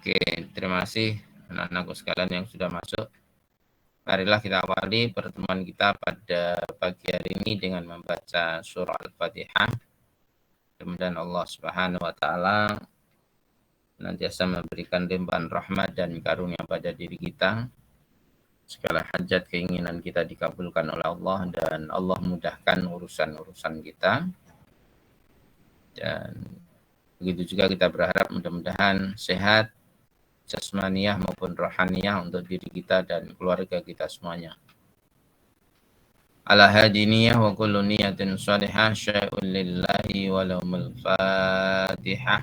Oke, terima kasih anak-anakku sekalian yang sudah masuk. Marilah kita awali pertemuan kita pada pagi hari ini dengan membaca surah Al-Fatihah. Mudah-mudahan Allah Subhanahu wa taala senantiasa memberikan limpahan rahmat dan karunia pada diri kita. Segala hajat keinginan kita dikabulkan oleh Allah dan Allah mudahkan urusan-urusan kita. Dan begitu juga kita berharap mudah-mudahan sehat jasmaniah maupun rohaniyah untuk diri kita dan keluarga kita semuanya. Ala hadiniyah wa kullu niyatin salihah syai'un lillahi walahumul fatihah.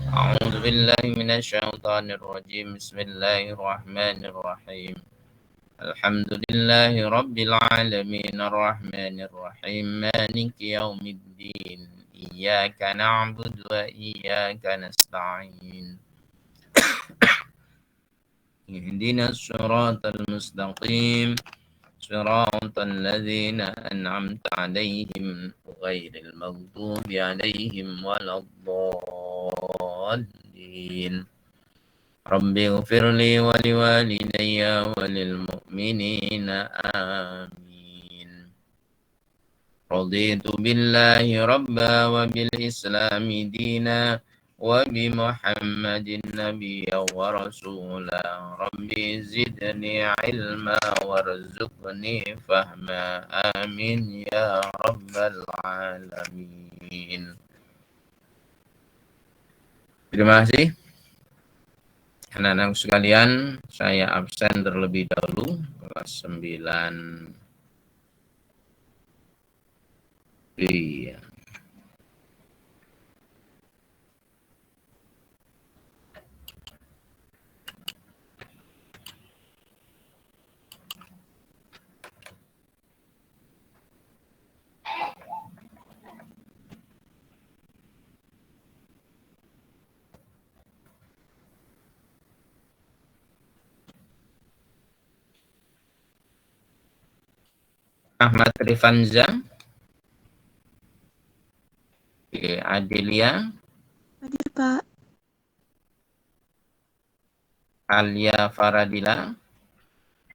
A'udzu billahi minasyaitonir rajim. Bismillahirrahmanirrahim. Alhamdulillahi rabbil alamin arrahmanir rahim maliki yaumiddin. Iyyaka na'budu wa iyyaka nasta'in. Ihdinas siratal mustaqim. صراط الذين أنعمت عليهم غير المغضوب عليهم ولا الضالين رب اغفر لي ولوالدي وللمؤمنين آمين رضيت بالله ربا وبالإسلام دينا وبمحمد نبيا ورسولا ربي زدني علما وارزقني فهما آمين يا رب العالمين. Terima kasih anak-anak sekalian, saya absen terlebih dahulu kelas 9 B. Ahmad Rifanza, Adelia, Hadir, Pak. Alia Faradila,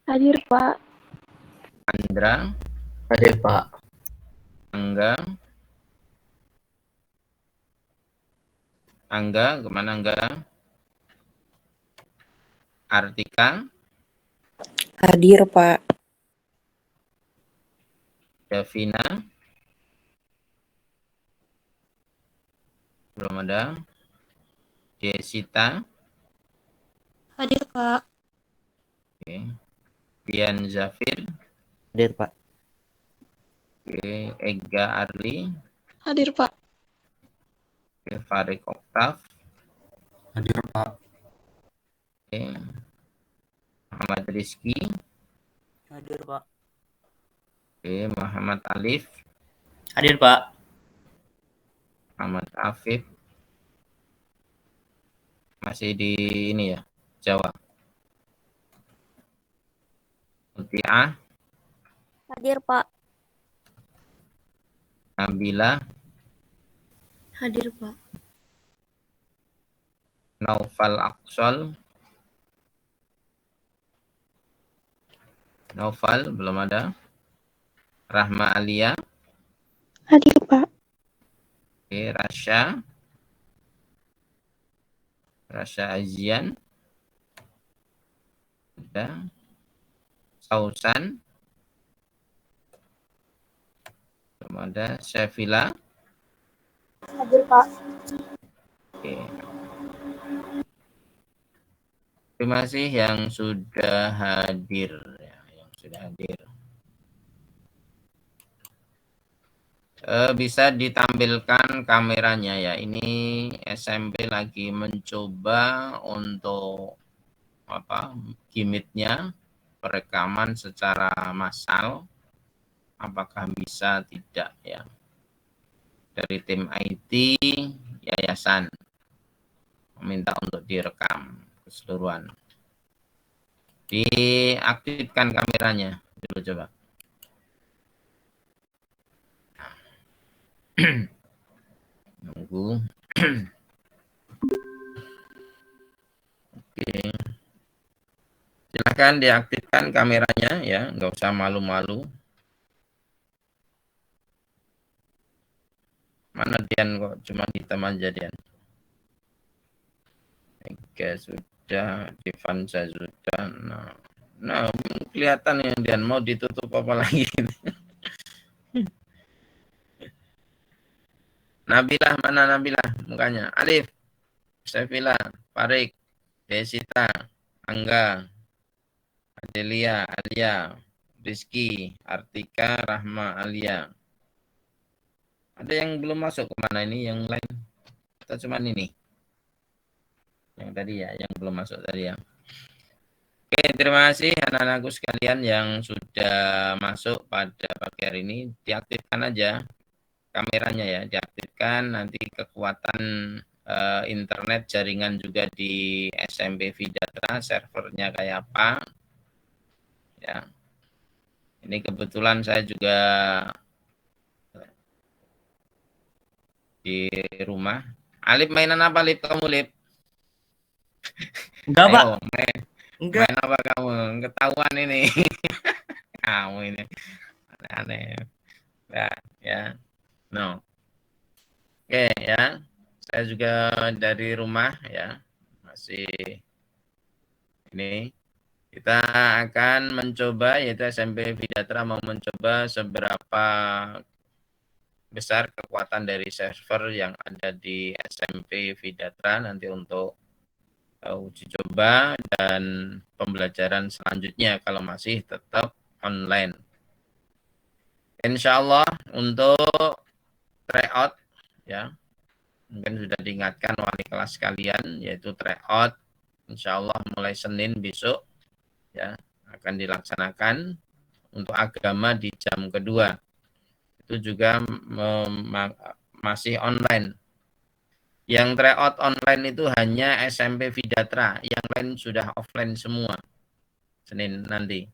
Hadir, Pak. Andra, Hadir, Pak. Angga, kemana Angga? Artika, Hadir, Pak. Davina, belum ada. Jessica, Hadir, Pak. oke. Dian Zafir, Hadir, Pak. oke. Ega Arli, Hadir, Pak. oke. Farid Oktaf, Hadir, Pak. oke. Muhammad Rizky, Hadir, Pak. oke. Muhammad Alif, Hadir, Pak. Muhammad Afif, masih di ini ya, Jawa. Mutiah, Hadir, Pak. Nabila, Hadir, Pak. Naufal Aksol, Naufal belum ada. Rahma Alia, Hadir, Pak. oke. Rasya Azian, ada. Sausan, belum ada. Syafila, Hadir, Pak. oke. Terima kasih yang sudah hadir, ya, yang sudah hadir. Bisa ditampilkan kameranya ya. Ini SMP lagi mencoba untuk gimmicknya perekaman secara massal. Apakah bisa tidak ya? Dari tim IT yayasan meminta untuk direkam keseluruhan. Diaktifkan kameranya dulu coba. Nunggu. Oke. Silakan diaktifkan kameranya ya, nggak usah malu-malu. Mana Dian kok cuma hitam aja Dian. Oke, sudah, Divansa sudah. Nah, kelihatan yang Dian mau ditutup apa lagi? Nabilah, mana Nabilah mukanya? Alif, Sefila, Farik, Desita, Angga, Adelia, Alia, Rizky, Artika, Rahma, Alia. Ada yang belum masuk kemana ini? Yang lain? Atau cuma ini? Yang tadi ya, yang belum masuk tadi ya. Oke, terima kasih anak-anakku sekalian yang sudah masuk pada pagi hari ini. Diaktifkan aja kameranya ya, diaktifkan. Nanti kekuatan internet jaringan juga di SMP Vidatra, servernya kayak apa. Ya, ini kebetulan saya juga di rumah. Alip mainan apa Lip? Kamu Lip? Enggak, Pak. Ayo, Enggak. main apa kamu? Ketahuan ini. Kamu ini aneh. Nah, ya. No. Oke ya. Saya juga dari rumah ya. Masih ini. Kita akan mencoba, yaitu SMP Vidatra mau mencoba seberapa besar kekuatan dari server yang ada di SMP Vidatra nanti untuk uji coba dan pembelajaran selanjutnya kalau masih tetap online. Insya Allah untuk tryout ya, mungkin sudah diingatkan wali kelas kalian, yaitu tryout insya Allah mulai Senin besok ya akan dilaksanakan untuk agama di jam kedua. Itu juga masih online. Yang tryout online itu hanya SMP Vidatra, yang lain sudah offline semua. Senin nanti.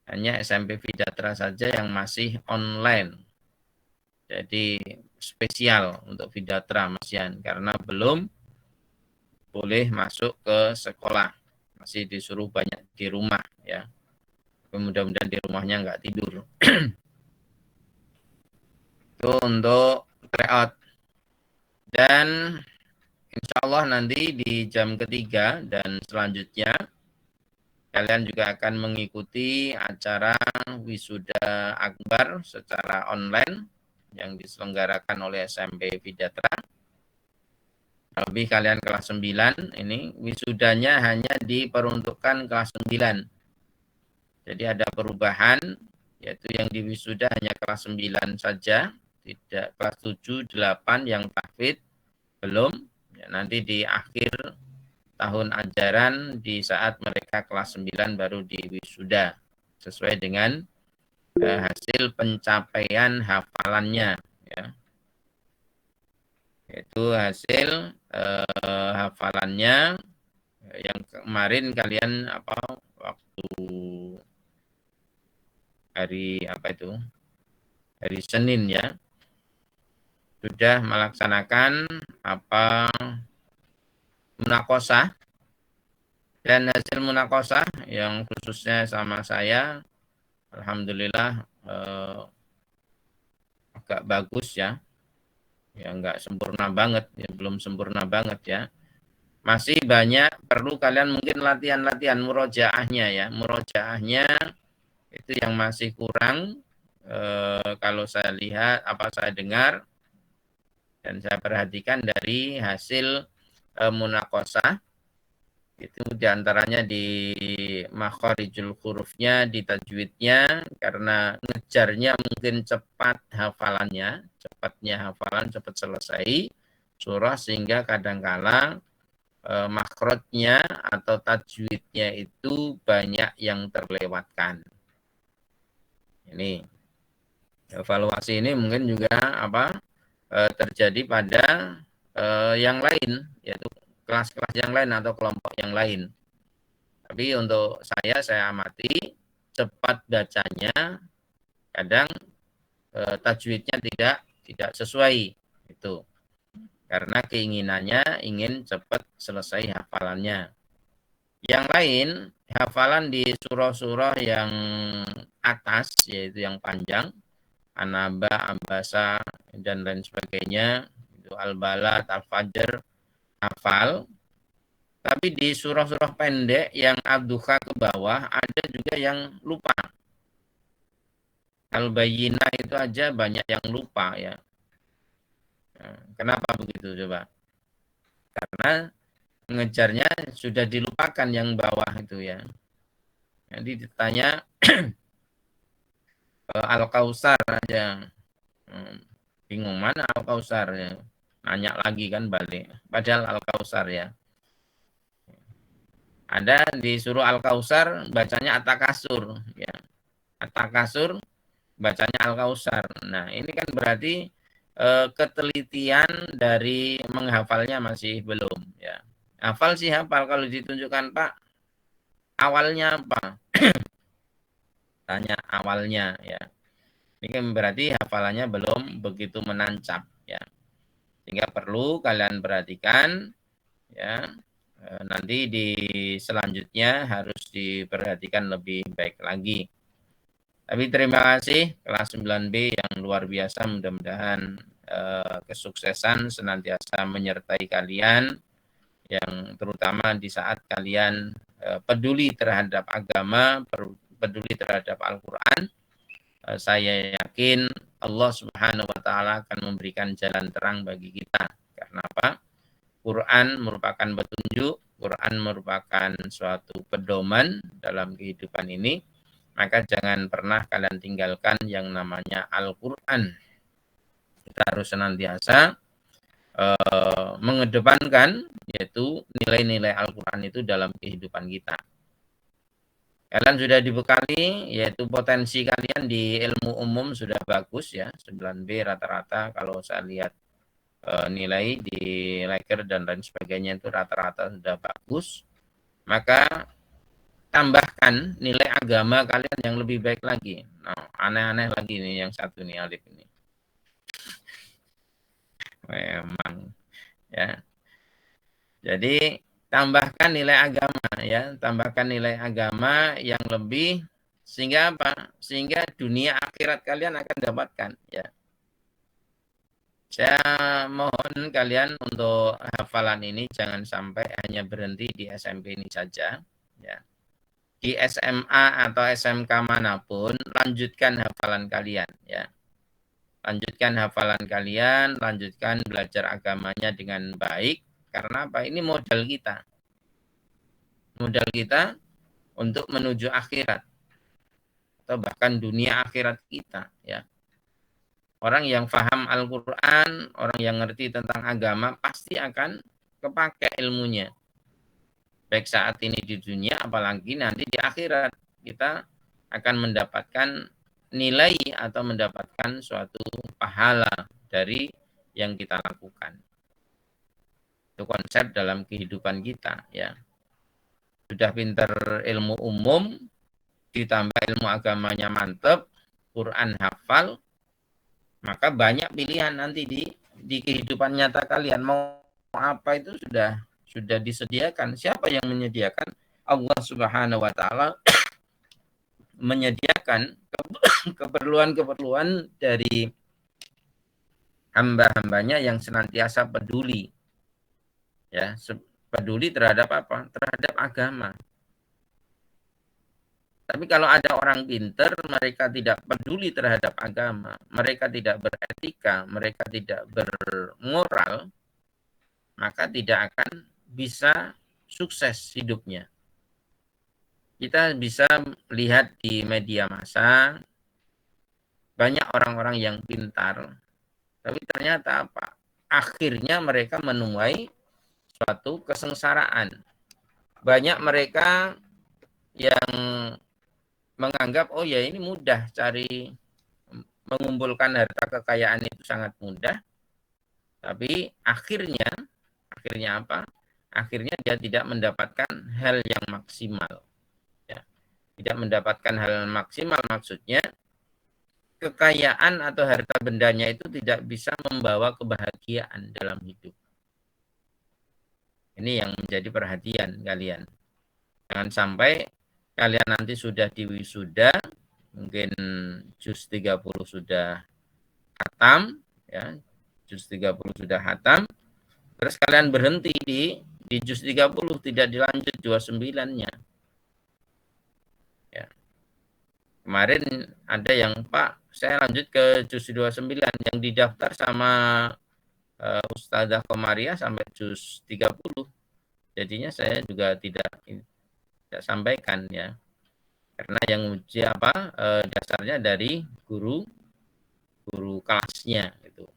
Hanya SMP Vidatra saja yang masih online. Jadi spesial untuk Vidatra Mas Yan, karena belum boleh masuk ke sekolah. Masih disuruh banyak di rumah ya. Mudah-mudahan di rumahnya nggak tidur. Itu untuk tryout. Dan insya Allah nanti di jam ketiga dan selanjutnya kalian juga akan mengikuti acara wisuda akbar secara online yang diselenggarakan oleh SMP Vidatra. Lebih kalian kelas 9 ini wisudanya hanya diperuntukkan kelas 9. Jadi ada perubahan, yaitu yang diwisuda hanya kelas 9 saja, tidak kelas 7, 8 yang tahfidz belum. Ya, nanti di akhir tahun ajaran di saat mereka kelas 9 baru diwisuda sesuai dengan hasil pencapaian hafalannya ya. Yaitu hasil hafalannya yang kemarin kalian waktu hari hari Senin ya sudah melaksanakan munakosah, dan hasil munakosah yang khususnya sama saya alhamdulillah agak bagus ya nggak sempurna banget ya, belum sempurna banget ya, masih banyak perlu kalian mungkin latihan murojaahnya ya, murojaahnya itu yang masih kurang kalau saya lihat saya dengar dan saya perhatikan dari hasil munakosah itu diantaranya di makharijul hurufnya, di tajwidnya, karena ngejarnya mungkin cepatnya hafalan cepat selesai surah sehingga kadangkala makhrajnya atau tajwidnya itu banyak yang terlewatkan. Ini evaluasi ini mungkin juga terjadi pada yang lain, yaitu kelas-kelas yang lain atau kelompok yang lain. Tapi untuk saya amati cepat bacanya kadang tajwidnya tidak sesuai itu. karena keinginannya ingin cepat selesai hafalannya. Yang lain, hafalan di surah-surah yang atas, yaitu yang panjang, An-Naba, Ambasa, dan lain sebagainya, itu Al-Balad, Al-Fajr, hafal. Tapi di surah-surah pendek yang Ad-Duha ke bawah, ada juga yang lupa. Al-Bayyinah itu aja banyak yang lupa ya. Nah, kenapa begitu coba? Karena mengejarnya sudah dilupakan yang bawah itu ya. Jadi ditanya Al-Kausar aja. Bingung mana Al-Kausar ya. Nanya lagi kan balik. Padahal Al-Kausar ya. Ada di surah Al-Kausar bacanya At-Takasur ya. At-Takasur bacanya Al-Kausar. Nah, ini kan berarti ketelitian dari menghafalnya masih belum ya. Hafal sih hafal, kalau ditunjukkan Pak awalnya apa? Tanya awalnya ya. Ini kan berarti hafalannya belum begitu menancap ya. Sehingga perlu kalian perhatikan ya. Nanti di selanjutnya harus diperhatikan lebih baik lagi. Tapi terima kasih kelas 9B yang luar biasa, mudah-mudahan kesuksesan senantiasa menyertai kalian, yang terutama di saat kalian peduli terhadap agama, peduli terhadap Al-Quran. Saya yakin Allah Subhanahu wa Ta'ala akan memberikan jalan terang bagi kita. Karena apa? Quran merupakan petunjuk, Quran merupakan suatu pedoman dalam kehidupan ini. Maka jangan pernah kalian tinggalkan yang namanya Al-Quran. Kita harus senantiasa mengedepankan yaitu nilai-nilai Al-Quran itu dalam kehidupan kita. Kalian sudah dibekali, yaitu potensi kalian di ilmu umum sudah bagus ya, 9B rata-rata kalau saya lihat nilai di Laker dan lain sebagainya itu rata-rata sudah bagus. Maka tambahkan nilai agama kalian yang lebih baik lagi. Nah, aneh-aneh lagi nih yang satu nih Alif ini. Memang ya. Jadi tambahkan nilai agama ya, tambahkan nilai agama yang lebih, sehingga apa? Sehingga dunia akhirat kalian akan dapatkan ya. Saya mohon kalian untuk hafalan ini jangan sampai hanya berhenti di SMP ini saja ya. Di SMA atau SMK manapun lanjutkan hafalan kalian ya. Lanjutkan hafalan kalian, lanjutkan belajar agamanya dengan baik. Karena apa? Ini modal kita. Modal kita untuk menuju akhirat. Atau bahkan dunia akhirat kita. Ya. Orang yang paham Al-Quran, orang yang ngerti tentang agama, pasti akan kepake ilmunya. Baik saat ini di dunia, apalagi nanti di akhirat. Kita akan mendapatkan nilai atau mendapatkan suatu pahala dari yang kita lakukan. Itu konsep dalam kehidupan kita ya. Sudah pinter ilmu umum, ditambah ilmu agamanya mantep, Quran hafal, maka banyak pilihan nanti di kehidupan nyata kalian. Mau apa itu sudah disediakan. Siapa yang menyediakan? Allah Subhanahu wa Ta'ala menyediakan keperluan-keperluan dari hamba-hambanya yang senantiasa peduli. Ya, peduli terhadap apa? Terhadap agama. Tapi kalau ada orang pinter, mereka tidak peduli terhadap agama, mereka tidak beretika, mereka tidak bermoral, maka tidak akan bisa sukses hidupnya. Kita bisa lihat di media massa, banyak orang-orang yang pintar, tapi ternyata apa? Akhirnya mereka menuai suatu kesengsaraan. Banyak mereka yang menganggap, oh ya ini mudah, cari mengumpulkan harta kekayaan itu sangat mudah. Tapi akhirnya apa? Akhirnya dia tidak mendapatkan hal yang maksimal. Ya. Tidak mendapatkan hal yang maksimal maksudnya kekayaan atau harta bendanya itu tidak bisa membawa kebahagiaan dalam hidup. Ini yang menjadi perhatian kalian. Jangan sampai kalian nanti sudah di wisuda, mungkin juz 30 sudah hatam, ya, juz 30 sudah hatam, terus kalian berhenti di juz 30, tidak dilanjut 29-nya. Ya. Kemarin ada yang, Pak, saya lanjut ke juz 29, yang didaftar sama Ustadzah Komaria sampai juz 30. Jadinya saya juga tidak sampaikan, ya. Karena yang uji dasarnya dari guru kelasnya gitu.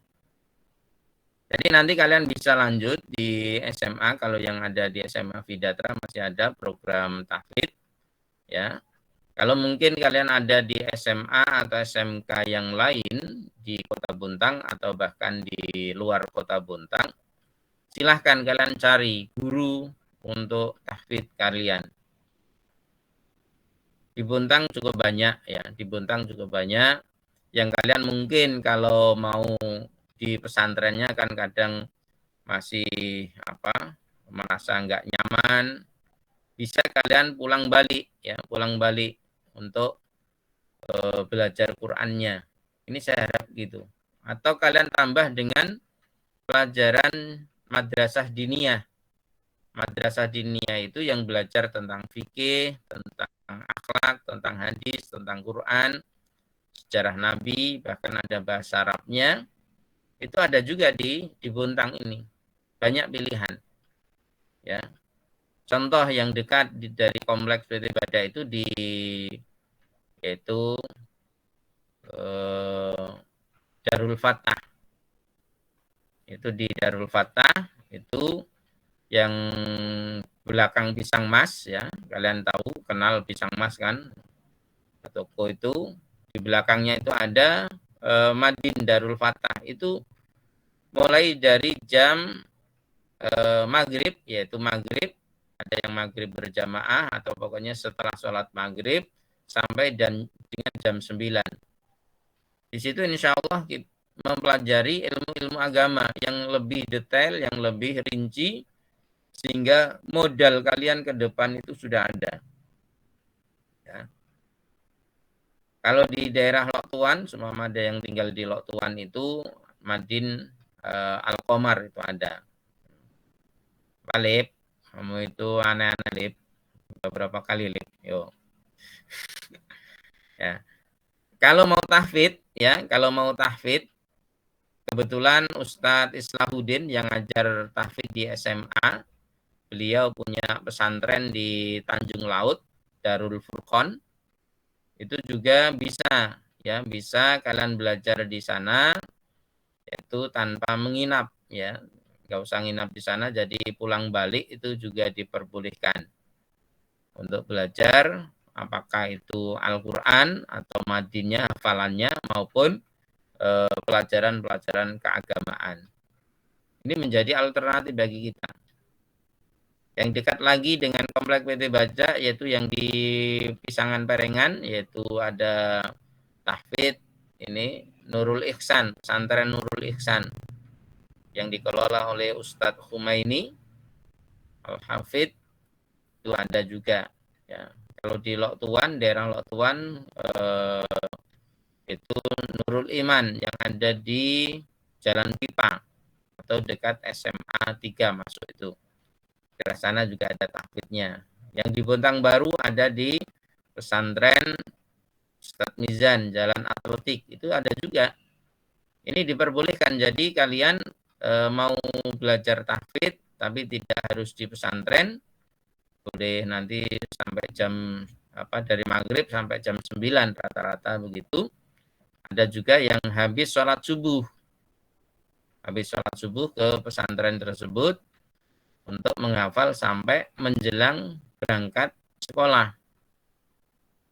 Jadi nanti kalian bisa lanjut di SMA, kalau yang ada di SMA Vidatra masih ada program tahfidz, ya. Kalau mungkin kalian ada di SMA atau SMK yang lain di Kota Bontang atau bahkan di luar Kota Bontang, silahkan kalian cari guru untuk tahfidz kalian. Di Bontang cukup banyak, ya. Di Bontang cukup banyak. Yang kalian mungkin kalau mau di pesantrennya kan kadang masih merasa nggak nyaman, bisa kalian pulang balik, ya, pulang balik untuk belajar Qur'annya. Ini saya harap gitu. Atau kalian tambah dengan pelajaran madrasah diniyah. Madrasah diniyah itu yang belajar tentang fikih, tentang akhlak, tentang hadis, tentang Quran, sejarah Nabi, bahkan ada bahasa Arabnya. Itu ada juga di Bontang ini. Banyak pilihan. Ya. Contoh yang dekat dari kompleks PT Bada itu yaitu Darul Fatah. Itu di Darul Fatah, itu yang belakang Pisang Mas, ya. Kalian tahu, kenal Pisang Mas kan? Toko itu di belakangnya itu ada Madin Darul Fatah. Itu mulai dari jam maghrib, yaitu maghrib, ada yang maghrib berjamaah atau pokoknya setelah sholat maghrib sampai dengan jam 9. Di situ insya Allah kita mempelajari ilmu-ilmu agama yang lebih detail, yang lebih rinci, sehingga modal kalian ke depan itu sudah ada. Ya. Kalau di daerah Lok Tuan, semua ada yang tinggal di Lok Tuan itu, Madin Al-Qomar itu ada. Pak Lip, kamu itu aneh-aneh Lip. Beberapa kali Lip. Yo. Ya. Kalau mau tahfidz, ya, kebetulan Ustadz Islahuddin yang ngajar tahfidz di SMA, beliau punya pesantren di Tanjung Laut, Darul Furqon. Itu juga bisa, ya, bisa kalian belajar di sana, yaitu tanpa menginap, ya. Nggak usah nginap di sana, jadi pulang balik itu juga diperbolehkan untuk belajar, apakah itu Al-Quran atau madinnya, hafalannya, maupun pelajaran-pelajaran keagamaan. Ini menjadi alternatif bagi kita. Yang dekat lagi dengan komplek PT Baja, yaitu yang di Pisangan Perengan, yaitu ada tahfidz ini Nurul Ihsan, pesantren Nurul Ihsan, yang dikelola oleh Ustadz Humaini Al-Hafidh, itu ada juga. Ya. Kalau di Lok Tuan, daerah Lok Tuan, itu Nurul Iman yang ada di Jalan Pipa atau dekat SMA 3 masuk itu. Di sana juga ada tahfidnya. Yang di Bontang Baru ada di pesantren Ustadz Mizan, Jalan Atletik, itu ada juga. Ini diperbolehkan, jadi kalian mau belajar tahfidz tapi tidak harus di pesantren, boleh nanti sampai jam dari maghrib sampai jam 9 rata-rata begitu. Ada juga yang habis sholat subuh ke pesantren tersebut untuk menghafal sampai menjelang berangkat sekolah.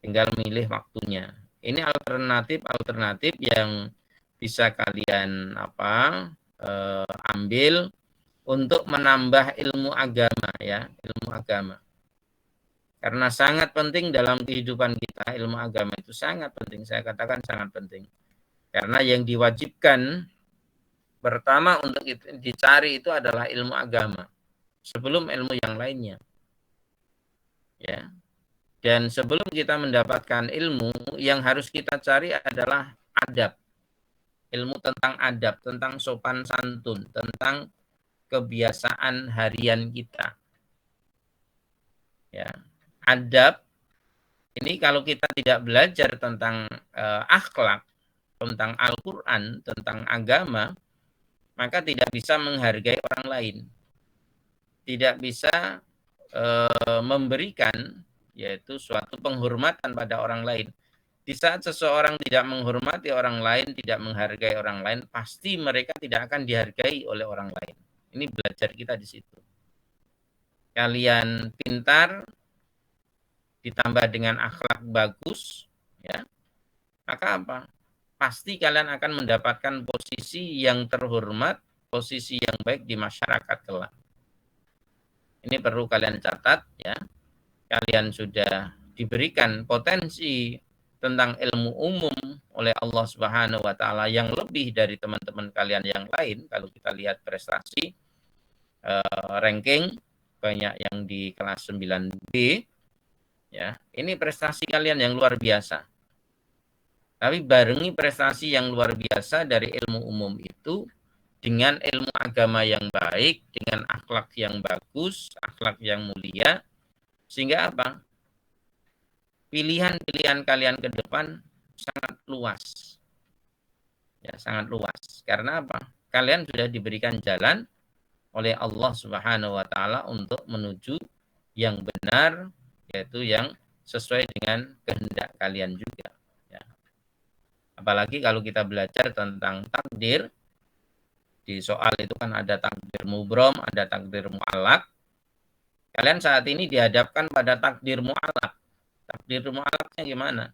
Tinggal milih waktunya. Ini alternatif yang bisa kalian ambil untuk menambah ilmu agama, ya, ilmu agama. Karena sangat penting dalam kehidupan kita, ilmu agama itu sangat penting. Saya katakan sangat penting. Karena yang diwajibkan pertama untuk dicari itu adalah ilmu agama. sebelum ilmu yang lainnya. Ya. Dan sebelum kita mendapatkan ilmu, yang harus kita cari adalah adab. Ilmu tentang adab, tentang sopan santun, tentang kebiasaan harian kita. Ya. Adab ini kalau kita tidak belajar tentang akhlak, tentang Al-Quran, tentang agama, maka tidak bisa menghargai orang lain. Tidak bisa memberikan yaitu suatu penghormatan pada orang lain. Di saat seseorang tidak menghormati orang lain, tidak menghargai orang lain, pasti mereka tidak akan dihargai oleh orang lain. Ini belajar kita di situ. Kalian pintar, ditambah dengan akhlak bagus, ya, maka apa? Pasti kalian akan mendapatkan posisi yang terhormat, posisi yang baik di masyarakat kelak. Ini perlu kalian catat, ya. Kalian sudah diberikan potensi tentang ilmu umum oleh Allah Subhanahu wa taala yang lebih dari teman-teman kalian yang lain. Kalau kita lihat prestasi ranking banyak yang di kelas 9B, ya. Ini prestasi kalian yang luar biasa. Tapi barengi prestasi yang luar biasa dari ilmu umum itu dengan ilmu agama yang baik, dengan akhlak yang bagus, akhlak yang mulia, sehingga apa? Pilihan-pilihan kalian ke depan sangat luas. Ya, sangat luas. Karena apa? Kalian sudah diberikan jalan oleh Allah Subhanahu wa taala untuk menuju yang benar, yaitu yang sesuai dengan kehendak kalian juga. Ya. Apalagi kalau kita belajar tentang takdir, di soal itu kan ada takdir mubrom, ada takdir mu'allaq. Kalian saat ini dihadapkan pada takdir mu'allaq. Takdir mu'allaqnya gimana?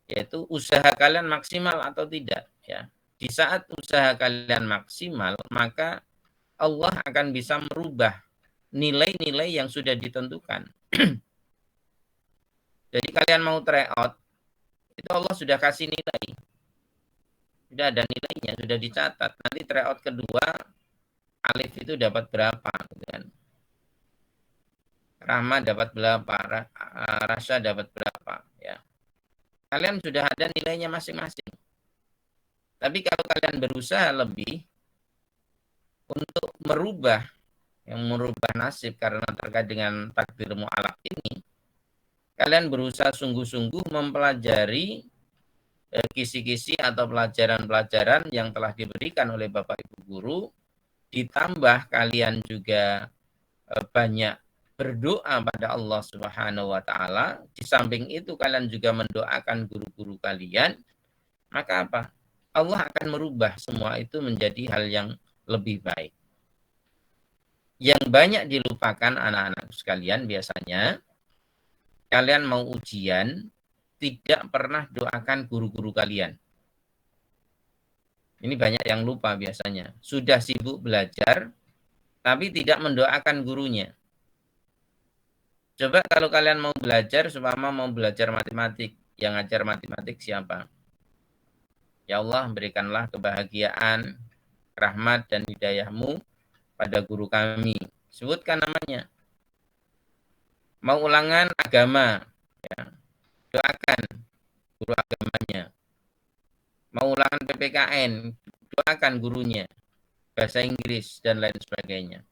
Yaitu usaha kalian maksimal atau tidak. Ya. Di saat usaha kalian maksimal, maka Allah akan bisa merubah nilai-nilai yang sudah ditentukan. Jadi kalian mau tryout, itu Allah sudah kasih nilai. Sudah ada nilainya, sudah dicatat. Nanti tryout kedua, Alif itu dapat berapa, gitu kan? Rahma dapat berapa, Rasya dapat berapa, ya. Kalian sudah ada nilainya masing-masing. Tapi kalau kalian berusaha lebih untuk merubah nasib karena terkait dengan takdir mu'allaq ini, kalian berusaha sungguh-sungguh mempelajari kisi-kisi atau pelajaran-pelajaran yang telah diberikan oleh Bapak Ibu guru, ditambah kalian juga banyak berdoa pada Allah Subhanahu wa taala, di samping itu kalian juga mendoakan guru-guru kalian, maka apa? Allah akan merubah semua itu menjadi hal yang lebih baik. Yang banyak dilupakan anak-anak sekalian biasanya, kalian mau ujian, tidak pernah doakan guru-guru kalian. Ini banyak yang lupa biasanya. Sudah sibuk belajar, tapi tidak mendoakan gurunya. Coba kalau kalian mau belajar, seumpama mau belajar matematik, yang ngajar matematik siapa? Ya Allah, berikanlah kebahagiaan, rahmat, dan hidayahmu pada guru kami. Sebutkan namanya. Mau ulangan agama, ya. Doakan guru agamanya. Mau ulangan PPKN, doakan gurunya. Bahasa Inggris dan lain sebagainya.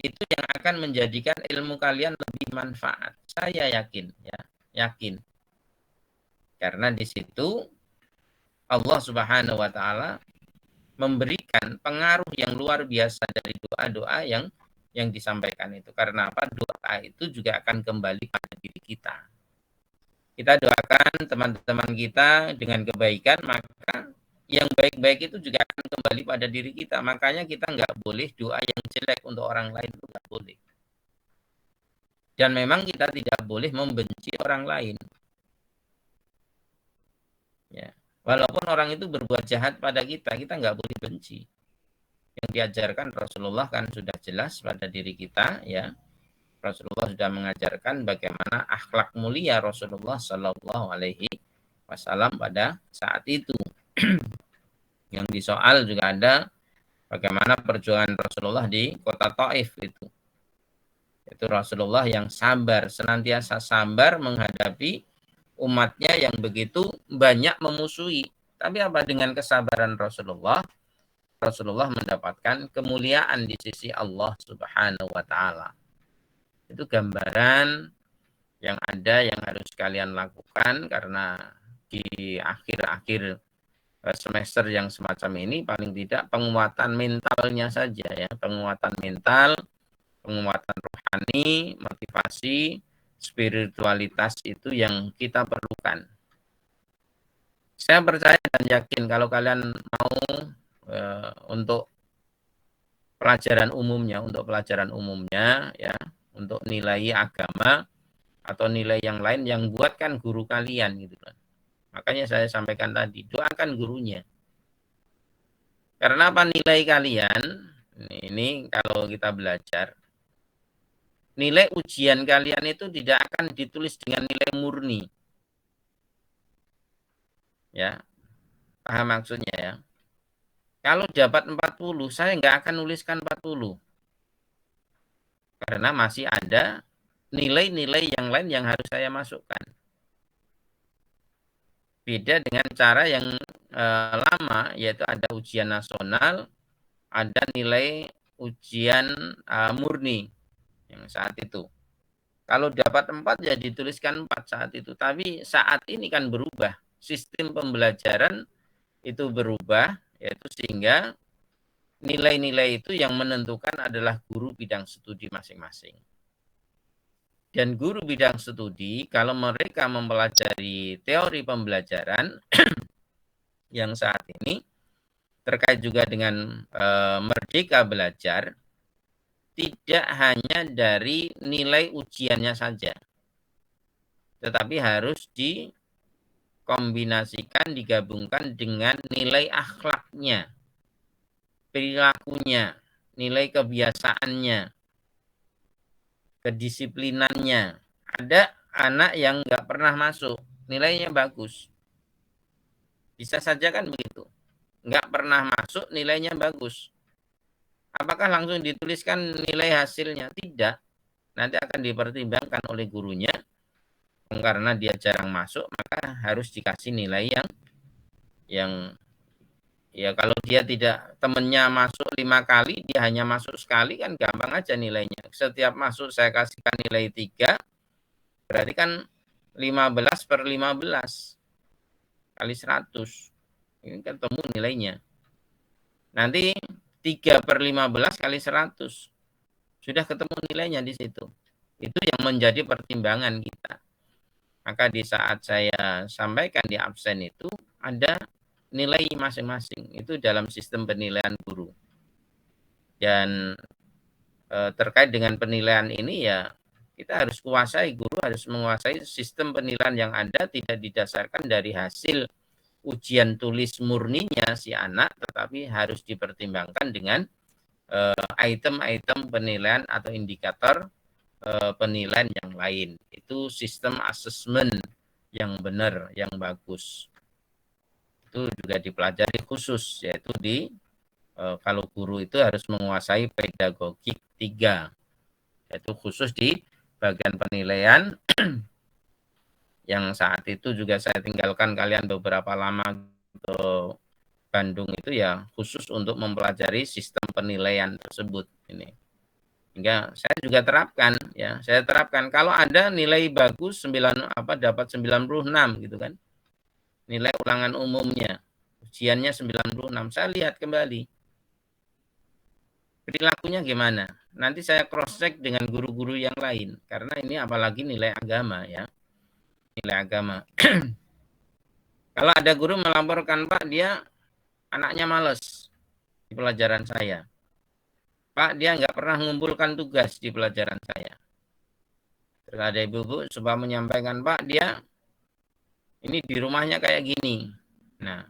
Itu yang akan menjadikan ilmu kalian lebih manfaat. Saya yakin, ya, yakin. Karena di situ Allah Subhanahu wa taala memberikan pengaruh yang luar biasa dari doa-doa yang disampaikan itu. Karena apa? Doa itu juga akan kembali pada diri kita. Kita doakan teman-teman kita dengan kebaikan, maka yang baik-baik itu juga akan kembali pada diri kita. Makanya kita nggak boleh doa yang jelek untuk orang lain, itu nggak boleh. Dan memang kita tidak boleh membenci orang lain. Ya. Walaupun orang itu berbuat jahat pada kita nggak boleh benci. Yang diajarkan Rasulullah kan sudah jelas pada diri kita, ya. Rasulullah sudah mengajarkan bagaimana akhlak mulia Rasulullah Shallallahu Alaihi Wasallam pada saat itu. Yang disoal juga ada Bagaimana perjuangan Rasulullah di kota Taif itu. Itu Rasulullah yang sabar, senantiasa sabar menghadapi umatnya yang begitu banyak memusuhi. Tapi apa dengan kesabaran Rasulullah? Rasulullah mendapatkan kemuliaan di sisi Allah Subhanahu wa taala. Itu gambaran yang ada yang harus kalian lakukan, karena di akhir-akhir semester yang semacam ini paling tidak penguatan mentalnya saja ya, penguatan mental, penguatan rohani, motivasi, spiritualitas itu yang kita perlukan. Saya percaya dan yakin kalau kalian mau untuk pelajaran umumnya ya, untuk nilai agama atau nilai yang lain yang buatkan guru kalian gitu kan. Makanya saya sampaikan tadi, doakan gurunya. Karena apa? Nilai kalian ini kalau kita belajar, nilai ujian kalian itu tidak akan ditulis dengan nilai murni. Ya. Paham maksudnya ya? Kalau dapat 40, saya nggak akan nuliskan 40. Karena masih ada nilai-nilai yang lain yang harus saya masukkan. Beda dengan cara yang lama, yaitu ada ujian nasional, ada nilai ujian murni yang saat itu. Kalau dapat 4 ya dituliskan 4 saat itu. Tapi saat ini kan berubah. Sistem pembelajaran itu berubah, yaitu sehingga nilai-nilai itu yang menentukan adalah guru bidang studi masing-masing. Dan guru bidang studi, kalau mereka mempelajari teori pembelajaran yang saat ini, terkait juga dengan Merdeka Belajar, tidak hanya dari nilai ujiannya saja, tetapi harus dikombinasikan, digabungkan dengan nilai akhlaknya, perilakunya, nilai kebiasaannya, kedisiplinannya. Ada anak yang nggak pernah masuk, nilainya bagus. Bisa saja kan begitu. Nggak pernah masuk, nilainya bagus. Apakah langsung dituliskan nilai hasilnya? Tidak. Nanti akan dipertimbangkan oleh gurunya. Karena dia jarang masuk, maka harus dikasih nilai yang ya, kalau dia tidak, temennya masuk 5 kali, dia hanya masuk sekali, kan gampang aja nilainya. Setiap masuk saya kasihkan nilai 3, berarti kan 15/15 kali 100. Ini ketemu nilainya. Nanti 3/15 kali 100. Sudah ketemu nilainya di situ. Itu yang menjadi pertimbangan kita. Maka di saat saya sampaikan di absen itu ada nilai masing-masing. Itu dalam sistem penilaian guru. Dan terkait dengan penilaian ini ya kita harus kuasai, guru harus menguasai sistem penilaian yang ada, tidak didasarkan dari hasil ujian tulis murninya si anak, tetapi harus dipertimbangkan dengan item-item penilaian atau indikator penilaian yang lain. Itu sistem asesmen yang benar, yang bagus. Itu juga dipelajari khusus, yaitu kalau guru itu harus menguasai pedagogik 3, yaitu khusus di bagian penilaian yang saat itu juga saya tinggalkan kalian beberapa lama ke Bandung itu ya, khusus untuk mempelajari sistem penilaian tersebut ini. Hingga saya juga terapkan ya, saya terapkan kalau ada nilai bagus dapat 96 gitu kan. Nilai ulangan umumnya, ujiannya 96, saya lihat kembali perilakunya gimana. Nanti saya cross check dengan guru-guru yang lain, karena ini apalagi nilai agama ya. Nilai agama. Kalau ada guru melaporkan, Pak, dia anaknya males di pelajaran saya. Pak, dia nggak pernah mengumpulkan tugas di pelajaran saya. Terus ada ibu-ibu coba menyampaikan, Pak, dia ini di rumahnya kayak gini. Nah,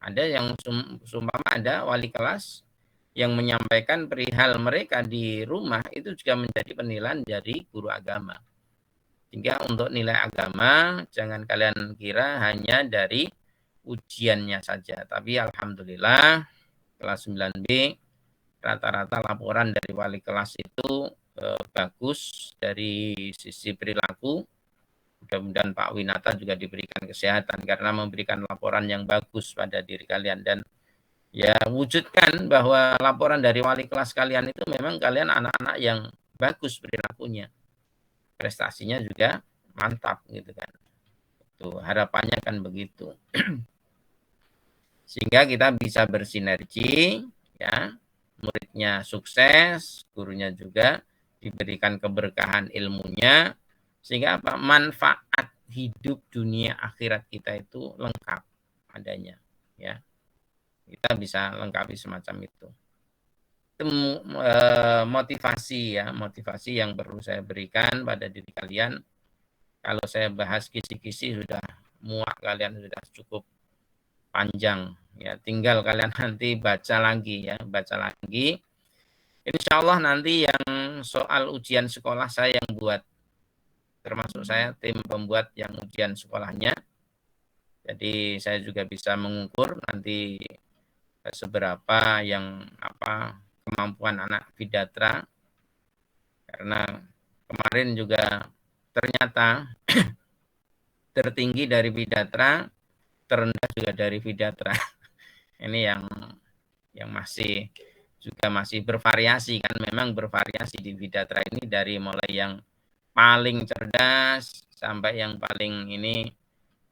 ada yang sumpama ada wali kelas yang menyampaikan perihal mereka di rumah, itu juga menjadi penilaian dari guru agama. Sehingga untuk nilai agama jangan kalian kira hanya dari ujiannya saja. Tapi alhamdulillah kelas 9B rata-rata laporan dari wali kelas itu bagus dari sisi perilaku. Mudah-mudahan Pak Winata juga diberikan kesehatan karena memberikan laporan yang bagus pada diri kalian. Dan ya wujudkan bahwa laporan dari wali kelas kalian itu memang kalian anak-anak yang bagus perilakunya. Prestasinya juga mantap gitu kan. Tuh, harapannya kan begitu. Sehingga kita bisa bersinergi, ya, muridnya sukses, gurunya juga diberikan keberkahan ilmunya, sehingga apa? Manfaat hidup dunia akhirat kita itu lengkap adanya, ya. Kita bisa lengkapi semacam itu. Itu motivasi, ya, motivasi yang perlu saya berikan pada diri kalian. Kalau saya bahas kisi-kisi sudah muak kalian, sudah cukup panjang, ya. Tinggal kalian nanti baca lagi, ya, baca lagi. Insya Allah nanti yang soal ujian sekolah saya yang buat, termasuk saya tim pembuat yang ujian sekolahnya. Jadi saya juga bisa mengukur nanti seberapa yang kemampuan anak Vidatra, karena kemarin juga ternyata tertinggi dari Vidatra, terendah juga dari Vidatra. Ini yang masih bervariasi kan, memang bervariasi di Vidatra ini, dari mulai yang paling cerdas sampai yang paling ini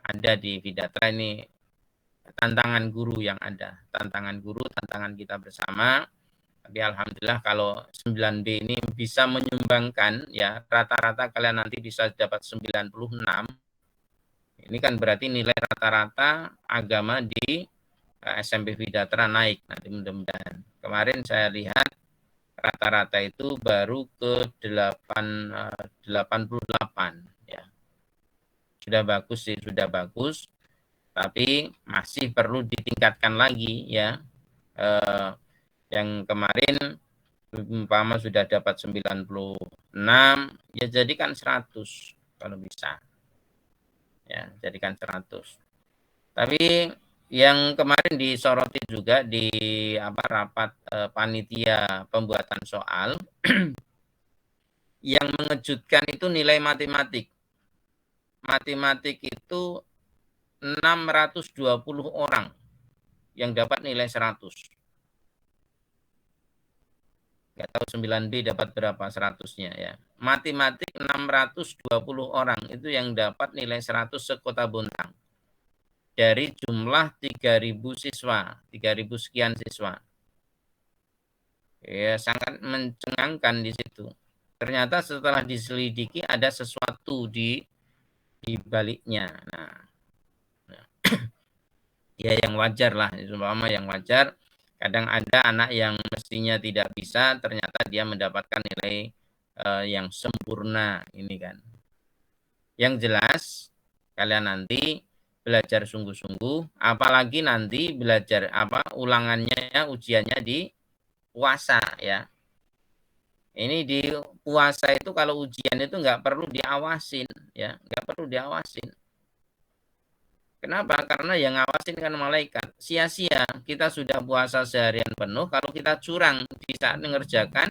ada di Vidatra ini. Tantangan guru yang ada, tantangan guru, tantangan kita bersama. Tapi alhamdulillah kalau 9B ini bisa menyumbangkan, ya, rata-rata kalian nanti bisa dapat 96. Ini kan berarti nilai rata-rata agama di SMP Vidatra naik nanti mudah-mudahan. Kemarin saya lihat rata-rata itu baru ke 88, ya. Sudah bagus sih, sudah bagus. Tapi masih perlu ditingkatkan lagi, ya. Yang kemarin umpama sudah dapat 96, ya jadikan 100 kalau bisa. Ya, jadikan 100. Tapi yang kemarin disoroti juga di rapat panitia pembuatan soal yang mengejutkan itu nilai matematik. Matematik itu 620 orang yang dapat nilai 100. Nggak tahu 9B dapat berapa 100-nya, ya. Matematik 620 orang itu yang dapat nilai 100 sekota Bontang. Dari jumlah 3.000 siswa, 3.000 sekian siswa. Ya, sangat mencengangkan di situ. Ternyata setelah diselidiki ada sesuatu di baliknya. Nah, ya yang wajar lah, umpama yang wajar. Kadang ada anak yang mestinya tidak bisa, ternyata dia mendapatkan nilai yang sempurna ini kan. Yang jelas kalian nanti belajar sungguh-sungguh, apalagi nanti belajar ulangannya, ujiannya di puasa, ya. Ini di puasa itu kalau ujian itu nggak perlu diawasin, ya, nggak perlu diawasin. Kenapa? Karena yang ngawasin kan malaikat. Sia-sia kita sudah puasa seharian penuh kalau kita curang di saat mengerjakan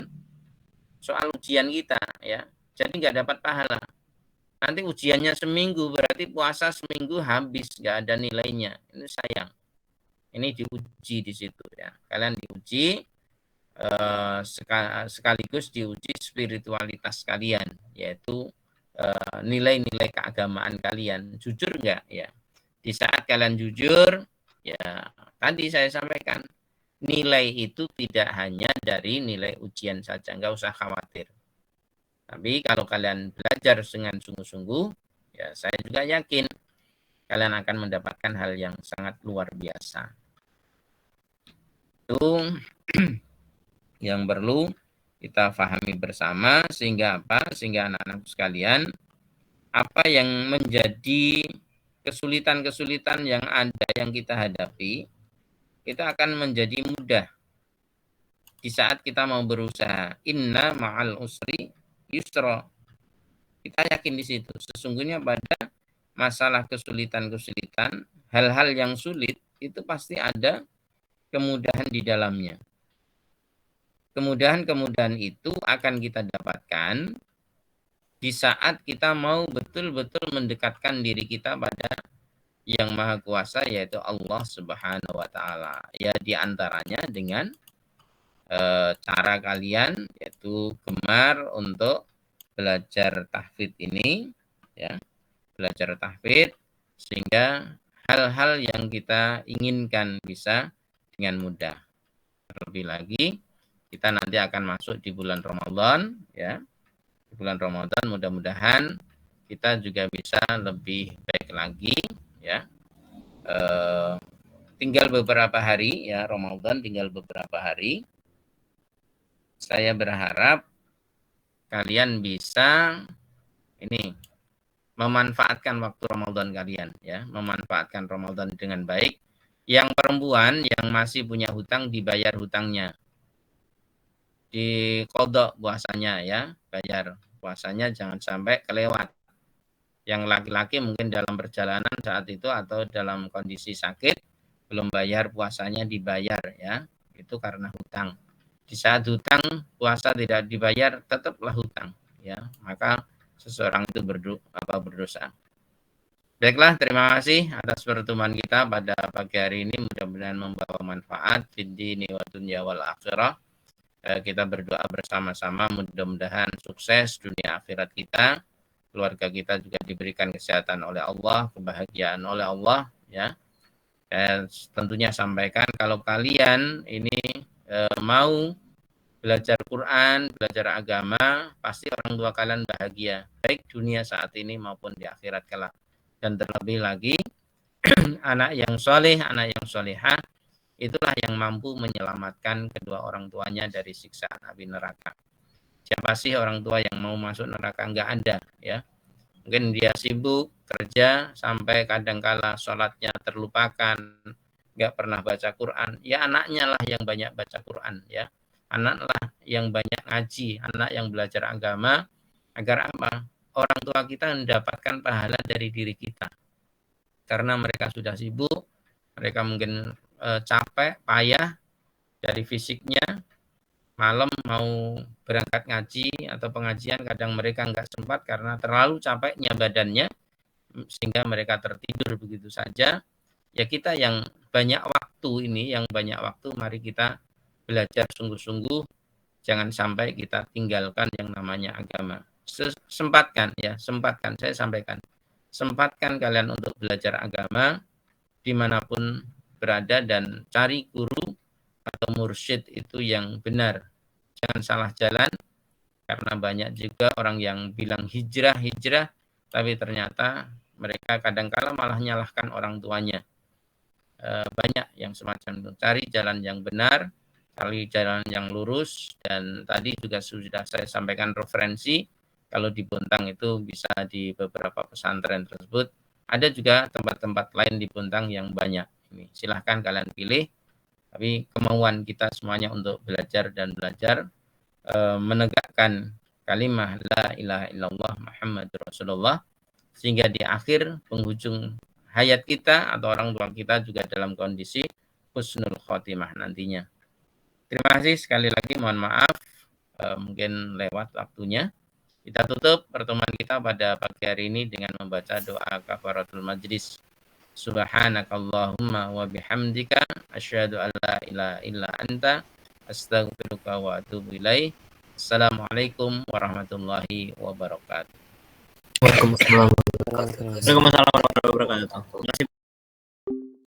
soal ujian kita, ya. Jadi nggak dapat pahala. Nanti ujiannya seminggu, berarti puasa seminggu habis, nggak ada nilainya. Ini sayang. Ini diuji di situ, ya. Kalian diuji sekaligus diuji spiritualitas kalian, yaitu nilai-nilai keagamaan kalian. Jujur nggak, ya? Di saat kalian jujur, ya tadi saya sampaikan, nilai itu tidak hanya dari nilai ujian saja, nggak usah khawatir. Tapi kalau kalian belajar dengan sungguh-sungguh, ya saya juga yakin kalian akan mendapatkan hal yang sangat luar biasa. Itu yang perlu kita pahami bersama, sehingga sehingga anak-anak sekalian, apa yang menjadi kesulitan-kesulitan yang ada, yang kita hadapi, kita akan menjadi mudah di saat kita mau berusaha. Inna ma'al usri yusra. Kita yakin di situ. Sesungguhnya pada masalah kesulitan-kesulitan, hal-hal yang sulit, itu pasti ada kemudahan di dalamnya. kemudahan-kemudahan itu akan kita dapatkan di saat kita mau betul-betul mendekatkan diri kita pada yang Maha Kuasa, yaitu Allah Subhanahu wa Ta'ala. Ya, diantaranya dengan cara kalian yaitu gemar untuk belajar tahfidz ini, ya, belajar tahfidz sehingga hal-hal yang kita inginkan bisa dengan mudah. Terlebih lagi kita nanti akan masuk di bulan Ramadan, ya. Di bulan Ramadan mudah-mudahan kita juga bisa lebih baik lagi, ya. Tinggal beberapa hari, ya, Ramadan tinggal beberapa hari. Saya berharap kalian bisa ini memanfaatkan waktu Ramadan kalian, ya, memanfaatkan Ramadan dengan baik. Yang perempuan yang masih punya hutang dibayar hutangnya, diqodok puasanya, ya, bayar puasanya, jangan sampai kelewat. Yang laki-laki mungkin dalam perjalanan saat itu atau dalam kondisi sakit belum bayar puasanya dibayar, ya, itu karena hutang. Di saat hutang puasa tidak dibayar tetaplah hutang, ya, maka seseorang itu berdosa. Baiklah, terima kasih atas pertemuan kita pada pagi hari ini, mudah-mudahan membawa manfaat fid dini wa dunya wal akhirah. Kita berdoa bersama-sama, mudah-mudahan sukses dunia akhirat kita, keluarga kita juga diberikan kesehatan oleh Allah, kebahagiaan oleh Allah, ya. Dan tentunya sampaikan kalau kalian ini mau belajar Quran, belajar agama, pasti orang tua kalian bahagia, baik dunia saat ini maupun di akhirat kelak. Dan terlebih lagi anak yang soleh, anak yang solehah, itulah yang mampu menyelamatkan kedua orang tuanya dari siksa api neraka. Siapa sih orang tua yang mau masuk neraka? Enggak ada, ya. Mungkin dia sibuk kerja sampai kadangkala sholatnya terlupakan, enggak pernah baca Quran. Ya, anaknya lah yang banyak baca Quran, ya. Anaklah yang banyak ngaji, anak yang belajar agama, agar apa? Orang tua kita mendapatkan pahala dari diri kita. Karena mereka sudah sibuk, mereka mungkin capek, payah dari fisiknya, malam mau berangkat ngaji atau pengajian, kadang mereka nggak sempat karena terlalu capeknya badannya, sehingga mereka tertidur begitu saja. Ya, kita yang banyak waktu ini, yang banyak waktu, mari kita belajar sungguh-sungguh, jangan sampai kita tinggalkan yang namanya agama. Sempatkan, ya, sempatkan, saya sampaikan, sempatkan kalian untuk belajar agama dimanapun berada dan cari guru atau mursyid itu yang benar. Jangan salah jalan, karena banyak juga orang yang bilang hijrah, tapi ternyata mereka kadangkala malah nyalahkan orang tuanya. Banyak yang semacam itu. Cari jalan yang benar, cari jalan yang lurus, dan tadi juga sudah saya sampaikan referensi. Kalau di Bontang itu bisa di beberapa pesantren tersebut. Ada juga tempat-tempat lain di Bontang yang banyak. Ini silahkan kalian pilih. Tapi kemauan kita semuanya untuk belajar dan belajar menegakkan kalimah la ilaha illallah Muhammadur Rasulullah, sehingga di akhir penghujung hayat kita atau orang tua kita juga dalam kondisi husnul khotimah nantinya. Terima kasih sekali lagi, mohon maaf mungkin lewat waktunya. Kita tutup pertemuan kita pada pagi hari ini dengan membaca doa kafaratul majlis. Subhanakallahumma wa bihamdika asyhadu an la ilaha illa anta astaghfiruka wa atubu ilaih. Assalamualaikum warahmatullahi wabarakatuh. Waalaikumsalam warahmatullahi wabarakatuh.